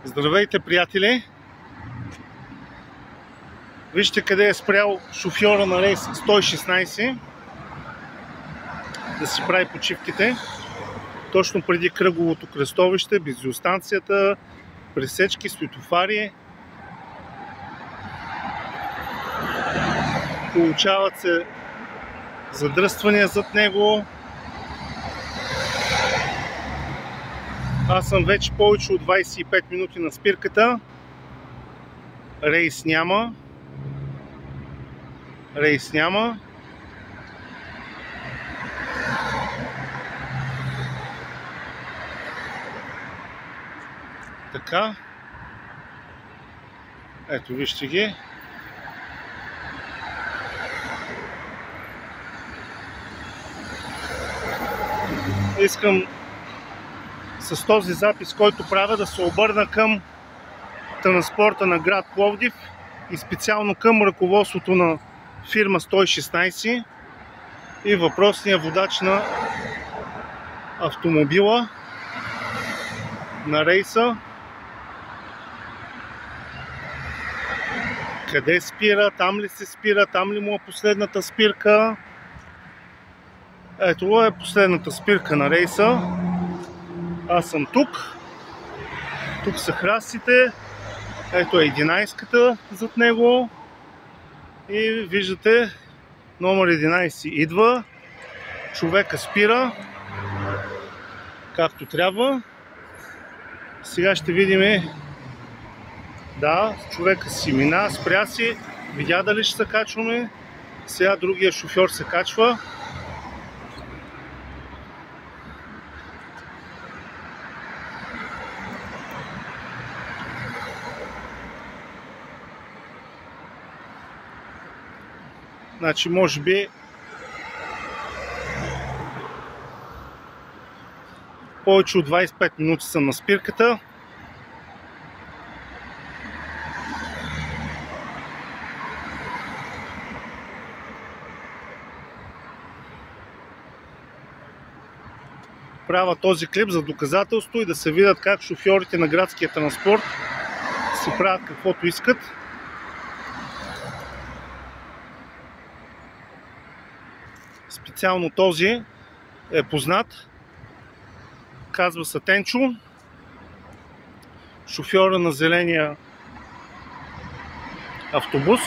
Здравейте, приятели! Вижте къде е спрял шофьора на рейс 116 да си прави почивките. Точно преди кръговото кръстовище, бензиностанцията, пресечки, светофари. Получават се задръствания зад него. Аз съм вече повече от 25 минути на спирката. Рейс няма. Така. Ето, вижте ги. Искам с този запис, който правя, да се обърна към транспорта на град Пловдив и специално към ръководството на фирма 116 и въпросния водач на автомобила на рейса. Къде спира? Там ли се спира? Там ли му е последната спирка? Ето е последната спирка на рейса. Аз съм тук. Тук са храстите. Ето е 11-ката зад него. И виждате, номер 11 идва. Човека спира както трябва. Сега ще видим. Да, човека си мина, спря си. Видя дали ще се качваме. Сега другия шофьор се качва. Значи, може би повече от 25 минути съм на спирката. Правя този клип за доказателство и да се видят как шофьорите на градския транспорт си правят каквото искат. Специално този е познат. Казва се Тенчо. Шофьора на зеления автобус.